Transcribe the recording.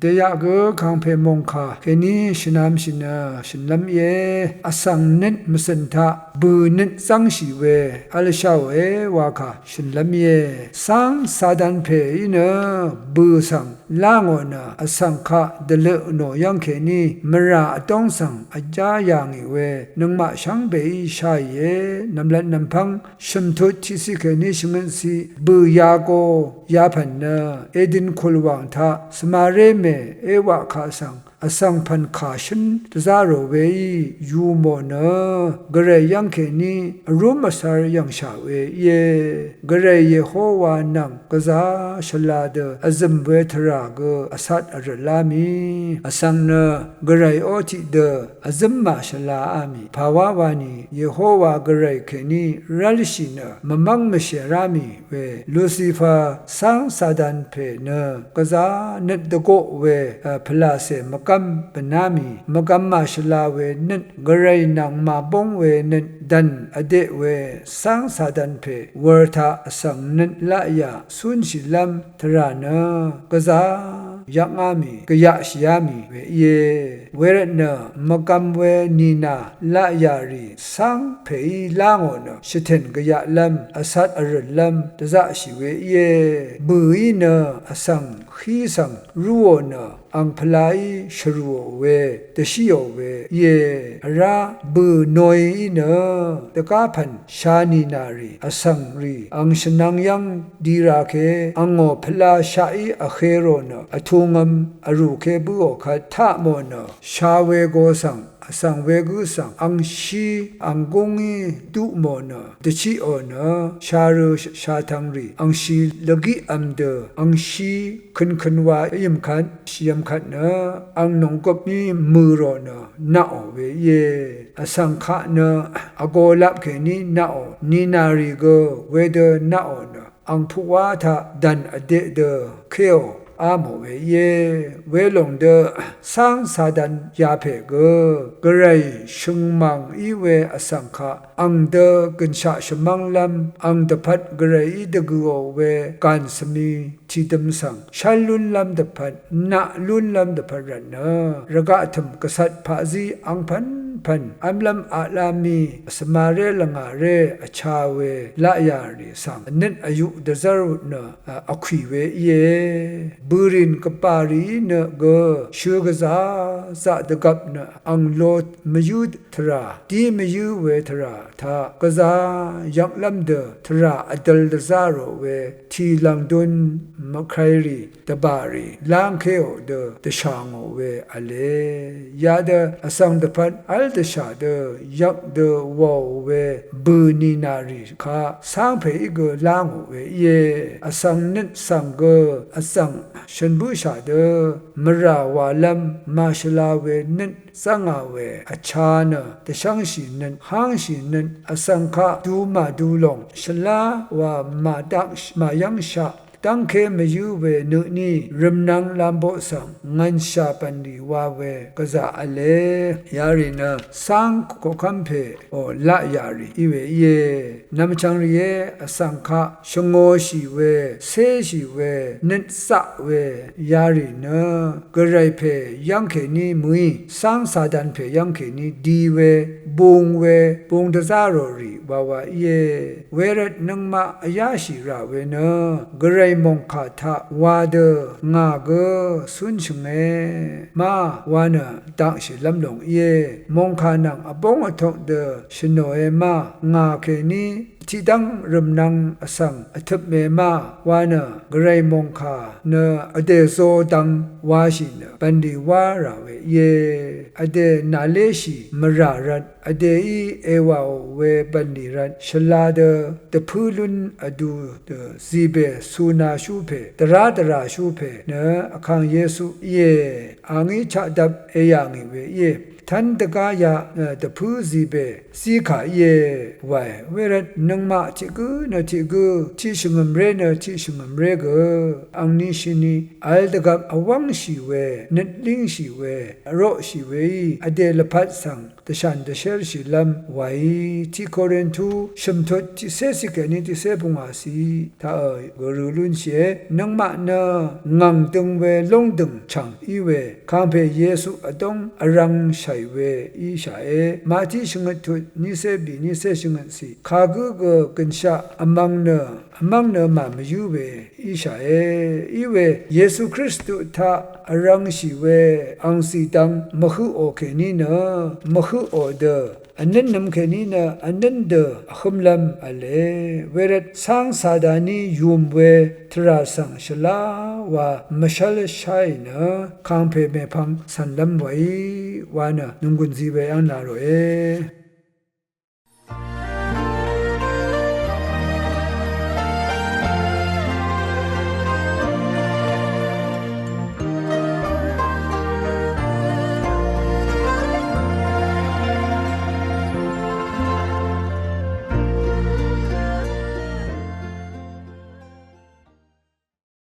เดียก็ขังเพมงคาแค่นี้ชินามชินาชินลำเยอสังนิดมุสันทะบืนิดสังชีเวอัลชาวเอวาคาชินลำเยสังสาดันเพอินะบืสังลางอนะอสังคาเดลโนยังแค่นี้มราตองสังอาจายังเวนังมาช่างเบยชายเยนำเล่นนำพังชิมทุที่สิแค่นี้ชิมันสิบืยาโกยาพันนะเอดินคุลวังทาสมาเรเมเอวะคาสังอสังพันคาชินตซาโรเวยูโมนะกระไรยังแค่นี้รูมาสารยังชาเวเยกระไรเยโฮวานังกซาชลาเดอซัมเวทรากอสัตอรลามีอสังนะกระไรโอติเดอซัมมาชลาอามีภาวะวานีเยโฮวากระไรแค่นี้รัลชินะมมังมเชรามีเวลูซิฟาสังซาดันเพนะกซาเนตโกเวพลาเซมกัมปนามีมกัมมาชลาเวนิดกระไรนังมาบงเวนิดดันอเดเวสังสาดันเพวอร์ทาสังนิดละยาสุนชิลัมทรานะกซายักอามีกยะชยามีเวเยเวรนะมกัมเวนีนาละยารีสังเพยลางอนะชิเทนกยะลัมอสัตอรลัมตะซะชิเวเยบือนะอสังขีสังรูอนะอังพลายชรูเวตชิโอเวเยราบือนอยเนตะกาพันชานีนารีอสังรีอังชนังยังดีราเคอังโอพลาชาอีอเคโรนะอทุงมอรูเคบุโอคาทะโมนะชาเวโกสังสังเวกุสังอังชีอังกงอีตุโมนะตชิโอนะชารุชาทังรีอังชีลกิอัมเดอังชีคันวายิมขันชิยมขันนะอังนงกบมีมือรอนะนาโอเวเยอสังขะนะอโกลับเคนี้นาโอนีนารีโกเวเดนาโอนะอังพุวาทะดันอเดเดเคโออาโมเวเยเวลงเดสังสาดันยาเพเกกระไรชุงมังอีเวอสังขะอังเดกัญชาชมังลัมอังเดพัดกระไรดะกัวเวกันสมีทิดมสังชัลลุนลัมเดพัดนะลุนลัมเดพัดรันนะระกะธรรมกษัตริย์พาซีอังพันอัมลัมอาลามีสมาเรลงาเรอชาเวละยารีสังนิดอายุเดซารุนะอควีเวเยบูรินกปารีเนเกชูกซาซาดกับเนอังโลดมยุดทราดีมยุเวทราทากซายักลัมเดทราอดลเดซาโรเวทีลังดุนมะไครีตบารีลางเคโอเดตชางโอเวอเลยาเดอสังเดพันอัลเดชาเดยักเดวอเวบูนีนารีคาสังเพอีกลางโอเวเยอสังนิดสังเกอสังฉันบูชาเดมราวาลัมมาชลาเวนิดสังอาเวอชานะตะช่างชินันห้างชินันอสังคะดูมาดูลงชลาวามาดักมายังชาตั้งเคมยูเวนุนีริมนังลำโบสังงันชาปันดีวาเวกษาอเลยารินะสังโกคัมเพโอละยาริอีเวเยนำจังรีเยอสังคะชงโงชีเวเซชีเวนิดสะเวยารินะกระไรเพยังเคนีมุยสังสาดันเพยังเคนีดีเวบุงเวบุงตะซาโรรีวาวาเยเวรนังมาอยาชีราเวนะกระไรมงคาทะวาเดงาเกสุนชงเอมาวานะตังชิลำลงเยมงคานังอปงอทงเดชโนเอมางาเคนีที่ดังรำนังอสังอทับเมมาวานะกระไรมงคาเนอเดโซดังวาชินปันดีวาราเวเยอเดนาเลชีมรารันอเดอีเอวาเวปันดีรันชลาเดตะพูลุนอดูเดซีเบสูนาชูเพตราชูเพเนอคังเยซูเยอังอิชะดับเอยังเวเยทันตกายะตะพูซีเบซีขาเยไวเวรนัง nang ma chi gu na chi gu chi shungam re na chi shungam re gu ang ni shini al da gam awang shi we net ling shi we ro shi we ade la phat sang da shan da sher shi lam wai ti koren tu sham thot ti se si ke ni ti se bunga si ta go ru lun she nang ma na ngang tung we long dung chang i we kang pe yesu adong arang shai we i sha e ma ti shung tu ni se bi ni se shung si kha gu go kan sha amang na ma ma yu we i sha e i we yesu christu ta arang shi we ang si tang ma khu o ke ni na ma khu o de anan nam ke ni na anan de khumlam ale weret sang sadani yum we tra sang shala wa mashal shai na kang pe me phang san lam wai wa na nungun ji we an la ro e